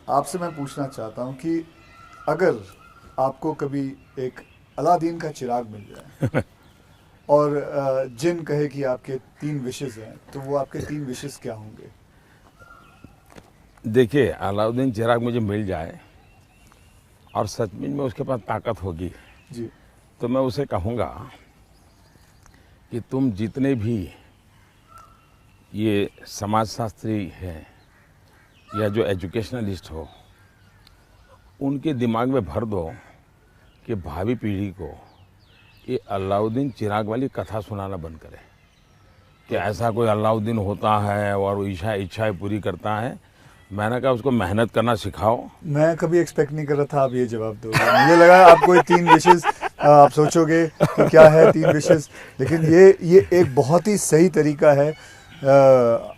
आपसे मैं पूछना चाहता हूँ कि अगर आपको कभी एक अलादीन का चिराग मिल जाए और जिन कहे कि आपके 3 विशेस हैं, तो वो आपके 3 विशेस क्या होंगे? देखिए, अलाउद्दीन चिराग मुझे मिल जाए और सचमुच में उसके पास ताकत होगी जी, तो मैं उसे कहूँगा कि तुम जितने भी ये समाजशास्त्री हैं या जो एजुकेशनलिस्ट हो, उनके दिमाग में भर दो कि भावी पीढ़ी को ये अलाउद्दीन चिराग वाली कथा सुनाना बंद करें कि ऐसा कोई अलाउद्दीन होता है और वो इच्छाएं पूरी करता है। मैंने कहा उसको मेहनत करना सिखाओ। मैं कभी एक्सपेक्ट नहीं कर रहा था आप ये जवाब दोगे। मुझे लगा आप कोई 3 विशेस आप सोचोगे कि क्या है 3 विशेस, लेकिन ये एक बहुत ही सही तरीका है।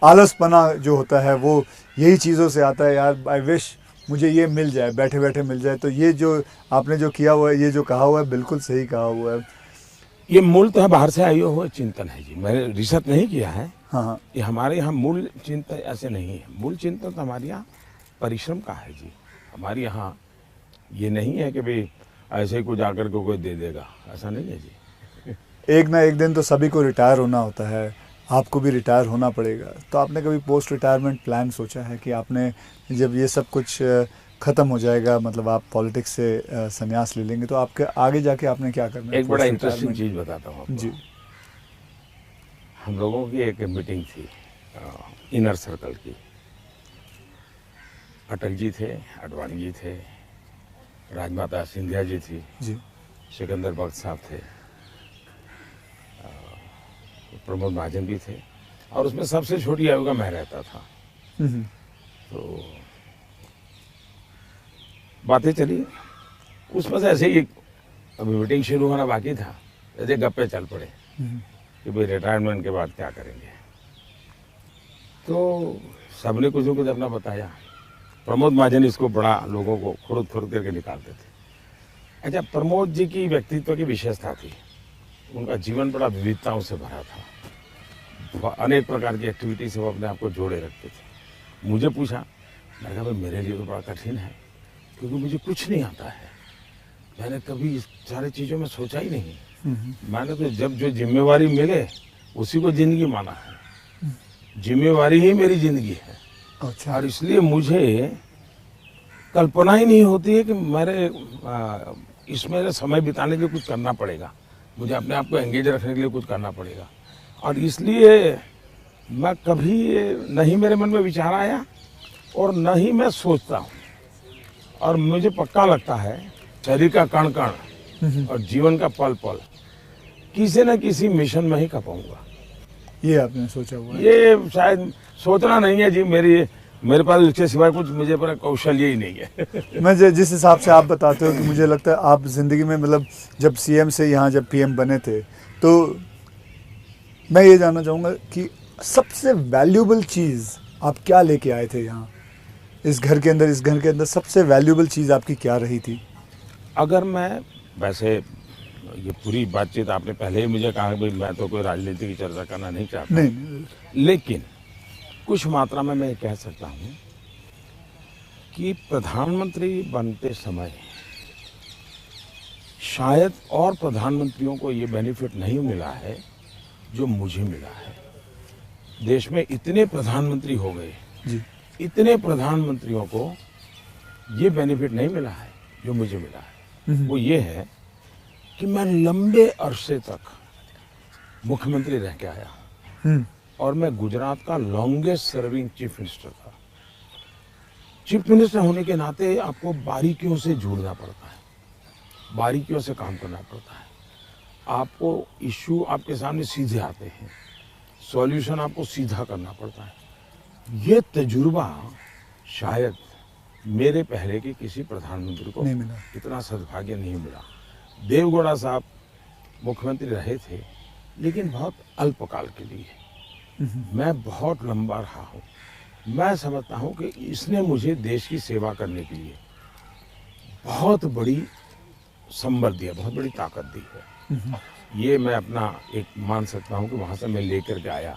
आलसपना जो होता है वो यही चीज़ों से आता है। यार आई विश मुझे ये मिल जाए, बैठे बैठे मिल जाए। तो ये जो आपने जो किया हुआ है, ये जो कहा हुआ है, बिल्कुल सही कहा हुआ है। ये मूल तो है बाहर से आई हुआ चिंतन है जी, मैंने रिसर्च नहीं किया है। हाँ, ये हमारे यहाँ मूल चिंतन ऐसे नहीं है। मूल चिंतन तो हमारे यहाँ परिश्रम का है जी। हमारे यहाँ ये नहीं है कि भाई ऐसे ही कुछ आकर के कोई दे देगा, ऐसा नहीं है जी। एक ना एक दिन तो सभी को रिटायर होना होता है, आपको भी रिटायर होना पड़ेगा। तो आपने कभी पोस्ट रिटायरमेंट प्लान सोचा है कि आपने जब ये सब कुछ ख़त्म हो जाएगा, मतलब आप पॉलिटिक्स से संन्यास ले लेंगे, तो आपके आगे जाके आपने क्या करना है? एक बड़ा इंटरेस्टिंग चीज़ बताता हूँ आपको। जी, हम लोगों की एक मीटिंग थी इनर सर्कल की। अटल जी थे, आडवाणी जी थे, राजमाता सिंधिया जी थी, जी, सिकंदर बख्त साहब थे, प्रमोद महाजन भी थे, और उसमें सबसे छोटी आयु का मैं रहता था। तो बातें चली, उसमें से ऐसे ही अभी मीटिंग शुरू होना बाकी था, ऐसे गप्पे चल पड़े कि भाई रिटायरमेंट के बाद क्या करेंगे। तो सबने कुछ न कुछ अपना बताया। प्रमोद महाजन इसको बड़ा लोगों को खुद करके निकालते थे। अच्छा, प्रमोद जी की व्यक्तित्व की विशेषता थी, उनका जीवन बड़ा विविधताओं से भरा था। अनेक प्रकार की एक्टिविटी से वो अपने आप को जोड़े रखते थे। मुझे पूछा, मैंने कहा भाई मेरे लिए तो बड़ा कठिन है, क्योंकि मुझे कुछ नहीं आता है। मैंने कभी इस सारी चीज़ों में सोचा ही नहीं। मैंने तो जब जो जिम्मेवारी मिले उसी को जिंदगी माना है। जिम्मेवारी ही मेरी जिंदगी है। अच्छा। और इसलिए मुझे कल्पना ही नहीं होती है कि इसमें समय बिताने के लिए कुछ करना पड़ेगा, मुझे अपने आप को एंगेज रखने के लिए कुछ करना पड़ेगा। और इसलिए मैं कभी नहीं मेरे मन में विचार आया और न ही मैं सोचता हूँ। और मुझे पक्का लगता है शरीर का कण कण और जीवन का पल पल किसी न किसी मिशन में ही खपाऊंगा। ये आपने सोचा हुआ है? ये शायद सोचना नहीं है जी, मेरे पास इसके सिवाय कुछ मुझे पर कौशल्य ही नहीं है। मैं जिस हिसाब से आप बताते हो कि मुझे लगता है आप ज़िंदगी में, मतलब जब सीएम से यहाँ जब पीएम बने थे, तो मैं ये जानना चाहूँगा कि सबसे वैल्यूबल चीज़ आप क्या लेके आए थे यहाँ इस घर के अंदर? इस घर के अंदर सबसे वैल्यूबल चीज़ आपकी क्या रही थी? अगर मैं, वैसे ये पूरी बातचीत आपने पहले ही मुझे कहा कि मैं तो कोई राजनीति की चर्चा करना नहीं चाहता, नहीं, लेकिन कुछ मात्रा में मैं कह सकता हूँ कि प्रधानमंत्री बनते समय शायद और प्रधानमंत्रियों को ये बेनिफिट नहीं मिला है जो मुझे मिला है। देश में इतने प्रधानमंत्री हो गए जी, इतने प्रधानमंत्रियों को ये बेनिफिट नहीं मिला है जो मुझे मिला है। वो ये है कि मैं लंबे अरसे तक मुख्यमंत्री रह के आया हूँ और मैं गुजरात का लॉन्गेस्ट सर्विंग चीफ मिनिस्टर था। चीफ मिनिस्टर होने के नाते आपको बारीकियों से जुड़ना पड़ता है, बारीकियों से काम करना पड़ता है। आपको इश्यू आपके सामने सीधे आते हैं, सॉल्यूशन आपको सीधा करना पड़ता है। ये तजुर्बा शायद मेरे पहले के किसी प्रधानमंत्री को नहीं मिला। इतना सद्भाग्य नहीं मिला। देवगौड़ा साहब मुख्यमंत्री रहे थे, लेकिन बहुत अल्पकाल के लिए। मैं बहुत लंबा रहा हूँ। मैं समझता हूँ कि इसने मुझे देश की सेवा करने के लिए बहुत बड़ी संबल दिया, बहुत बड़ी ताकत दी है। ये मैं अपना एक मान सकता हूँ कि वहाँ से मैं लेकर के आया,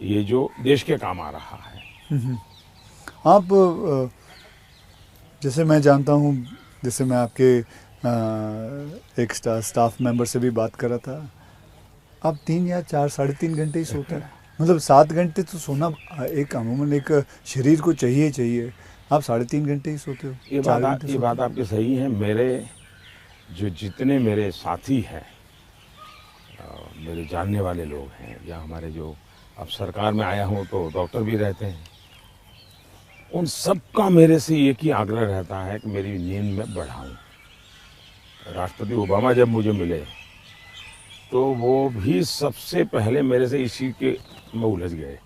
ये जो देश के काम आ रहा है। आप जैसे मैं जानता हूँ, जैसे मैं आपके एक स्टाफ मेंबर से भी बात कर रहा था, आप 3 या 4 साढ़े 3 घंटे ही सोते हैं। मतलब 7 घंटे तो सोना एक अमूमन एक शरीर को चाहिए। आप 3.5 घंटे ही सोते हो। ये बात आपकी सही है। मेरे जो जितने मेरे साथी हैं, मेरे जानने वाले लोग हैं, या हमारे जो अब सरकार में आया हूँ तो डॉक्टर भी रहते हैं, उन सबका मेरे से एक ही आग्रह रहता है कि मेरी नींद में बढ़ाऊं। राष्ट्रपति ओबामा जब मुझे मिले तो वो भी सबसे पहले मेरे से इसी के में उलझ गए।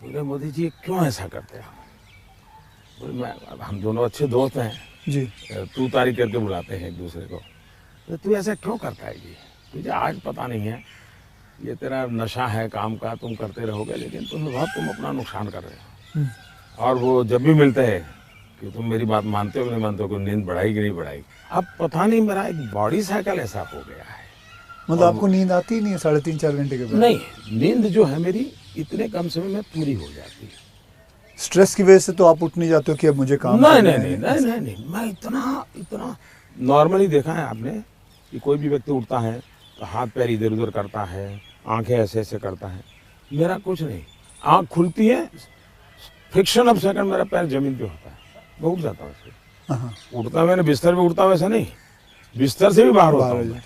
बोले मोदी जी क्यों ऐसा करते हैं? बोले हम दोनों अच्छे दोस्त हैं जी, तू तारी करके बुलाते हैं एक दूसरे को। तो तू ऐसा क्यों करता है जी? तुझे आज पता नहीं है, ये तेरा नशा है काम का, तुम करते रहोगे, लेकिन तुम अपना नुकसान कर रहे हो। और वो जब भी मिलते हैं कि तुम मेरी बात मानते हो कि नहीं मानते हो, कि नींद बढ़ाई कि नहीं बढ़ाई। अब पता नहीं मेरा एक बॉडी साइकिल ऐसा हो गया है। मतलब आपको नींद आती ही नहीं है 3.5-4 घंटे के बाद? नहीं, नींद जो है मेरी इतने कम समय में पूरी हो जाती है। स्ट्रेस की वजह से तो आप उठ नहीं जाते हो कि अब मुझे काम नहीं, मैं इतना नॉर्मली देखा है आपने कि कोई भी व्यक्ति उठता है तो हाथ पैर इधर उधर करता है, आंखें ऐसे ऐसे करता है। मेरा कुछ नहीं, आंख खुलती है, फ्रिक्शन ऑफ सेकंड मेरा पैर जमीन पे होता है, मैं उठ जाता हूँ। उठता मैंने बिस्तर पे उठता वैसा नहीं, बिस्तर से भी बाहर होता हूँ।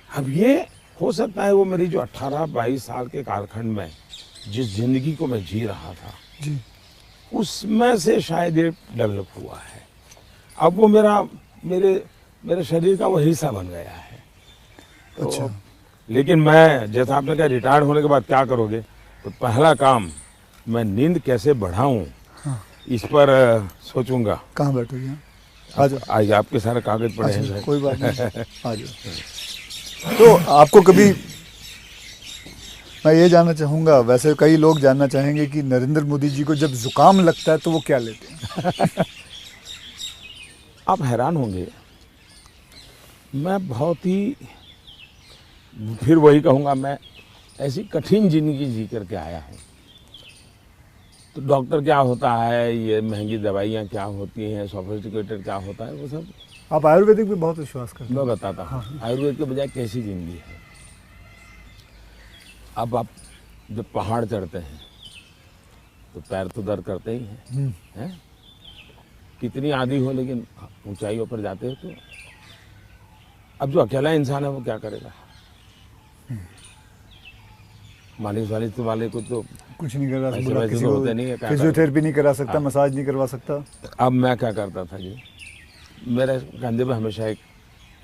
अब ये हो सकता है वो मेरी जो 18-22 साल के कालखंड में जिस जिंदगी को मैं जी रहा था जी, उसमें से शायद ये डेवलप हुआ है। अब वो मेरे शरीर का वो हिस्सा बन गया है। तो अच्छा। लेकिन मैं, जैसा आपने कहा रिटायर्ड होने के बाद क्या करोगे, तो पहला काम मैं नींद कैसे बढ़ाऊं, हाँ। इस पर सोचूंगा। कहाँ बैठोगे? आ जाओ। आज आपके सारे कागज पड़े हैं। कोई बात नहीं, आ जाओ। तो आपको कभी, मैं ये जानना चाहूँगा, वैसे कई लोग जानना चाहेंगे कि नरेंद्र मोदी जी को जब जुकाम लगता है तो वो क्या लेते हैं? आप हैरान होंगे, मैं बहुत ही, फिर वही कहूँगा, मैं ऐसी कठिन जिंदगी जी करके आया हूँ। तो डॉक्टर क्या होता है, ये महंगी दवाइयाँ क्या होती हैं, सोफिस्टिकेटेड क्या होता है, वो सब आप आयुर्वेदिक पे बहुत विश्वास करते हैं। मैं बताता हूँ। आयुर्वेद के बजाय कैसी जिंदगी है। अब आप जब पहाड़ चढ़ते हैं तो पैर तो दर्द करते ही हैं, कितनी आदि हो, लेकिन ऊंचाइयों पर जाते हो तो अब जो अकेला इंसान है वो क्या करेगा? मालिश वाले को तो कुछ नहीं करा ऐसे सकता, वैसे किसी तो को होते नहीं है, क्या फिजियोथेरेपी नहीं करा सकता, हाँ। मसाज नहीं करवा सकता। अब मैं क्या करता था जी, मेरे कंधे पे हमेशा एक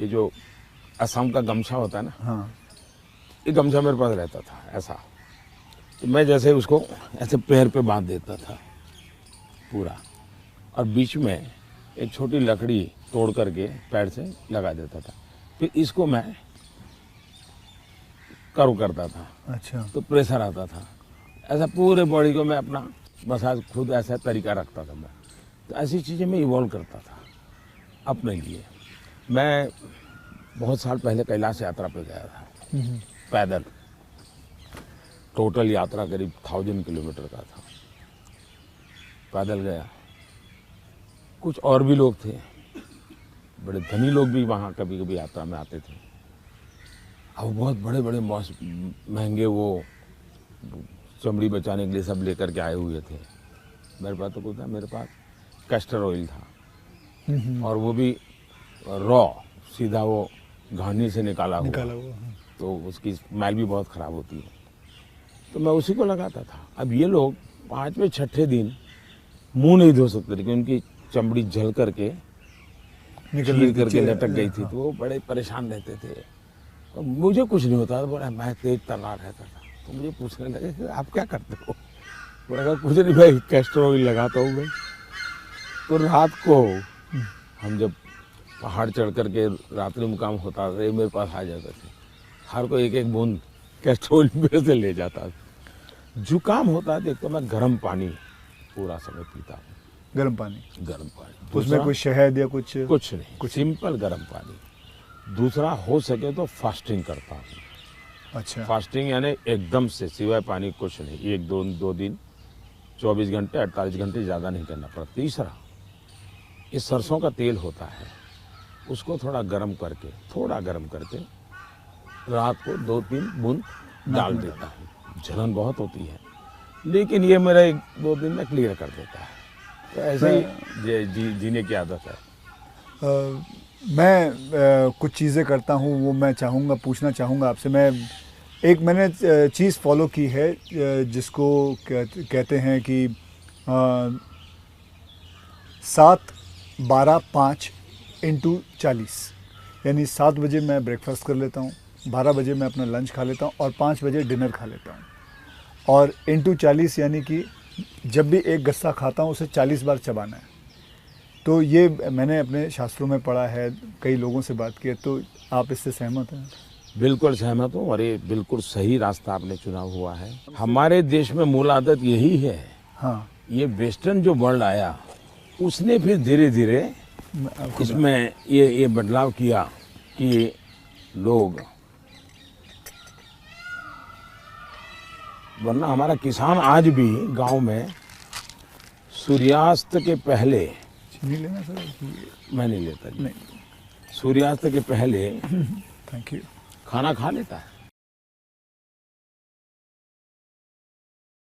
ये जो असम का गमछा होता है ना, हाँ, ये गमछा मेरे पास रहता था ऐसा। तो मैं जैसे उसको ऐसे पैर पे बांध देता था पूरा, और बीच में एक छोटी लकड़ी तोड़ करके पैर से लगा देता था। फिर इसको मैं कर्व करता था। अच्छा। तो प्रेशर आता था, ऐसा पूरे बॉडी को मैं अपना मसाज खुद ऐसा तरीका रखता था मैं। तो ऐसी चीज़ें मैं इवॉल्व करता था अपने लिए। मैं बहुत साल पहले कैलाश यात्रा पे गया था पैदल। टोटल यात्रा करीब 1000 किलोमीटर का था, पैदल गया। कुछ और भी लोग थे, बड़े धनी लोग भी वहाँ कभी कभी यात्रा में आते थे। अब बहुत बड़े बड़े महंगे वो चमड़ी बचाने के लिए सब लेकर के आए हुए थे। मेरे पास तो कुछ था, मेरे पास कैस्टर ऑयल था, और वो भी रॉ, सीधा वो घानी से निकाला हुआ। तो उसकी स्मेल भी बहुत ख़राब होती है, तो मैं उसी को लगाता था। अब ये लोग 5वें-6ठे दिन मुंह नहीं धो सकते थे, क्योंकि उनकी चमड़ी जल करके चीर करके लटक गई थी। तो वो बड़े परेशान रहते थे। तो मुझे कुछ नहीं होता था, बड़ा मैं तेज तर्रार रहता था। तो मुझे पूछने लगे कि आप क्या करते हो? मैंने कहा कुछ नहीं भाई, कैस्टर ऑयल लगाता हूँ मैं। तो रात को हम जब पहाड़ चढ़ करके रात्रि मुकाम होता था, ये मेरे पास आ जाते थे। बुखार को एक एक बूंद कैस्ट्रोल में से ले जाता था। जुकाम होता है तो मैं गर्म पानी पूरा समय पीता हूँ। गर्म पानी, गर्म पानी, उसमें दूसरा कोई शहद या कुछ? कुछ नहीं, सिंपल गर्म पानी। दूसरा हो सके तो फास्टिंग करता हूँ। अच्छा, फास्टिंग यानी एकदम से सिवाय पानी कुछ नहीं, एक दो दिन 24 घंटे 48 घंटे ज़्यादा नहीं करना पड़ता। तीसरा, ये सरसों का तेल होता है, उसको थोड़ा गर्म करके रात को 2-3 बूंद डाल देता हूँ। जलन बहुत होती है, लेकिन ये मेरा 1-2 दिन में क्लियर कर देता है। तो ऐसे ही जीने की आदत है। मैं कुछ चीज़ें करता हूँ, वो मैं पूछना चाहूँगा आपसे। मैंने चीज़ फॉलो की है जिसको कहते हैं कि 7-12-5 × 40, यानी 7 बजे मैं ब्रेकफास्ट कर लेता हूँ, 12 बजे मैं अपना लंच खा लेता हूँ और 5 बजे डिनर खा लेता हूँ। और × 40 यानी कि जब भी एक गस्सा खाता हूँ उसे 40 बार चबाना है। तो ये मैंने अपने शास्त्रों में पढ़ा है, कई लोगों से बात की है, तो आप इससे सहमत हैं? बिल्कुल सहमत हूँ, और ये बिल्कुल सही रास्ता आपने चुना हुआ है। हमारे देश में मूल आदत यही है। हाँ, ये वेस्टर्न जो वर्ल्ड आया, उसने फिर धीरे धीरे इसमें ये बदलाव किया कि लोग, वरना हमारा किसान आज भी गांव में सूर्यास्त के पहले, नहीं लेना सर? मैं नहीं लेता जी, नहीं, सूर्यास्त के पहले थैंक यू, खाना खा लेता है।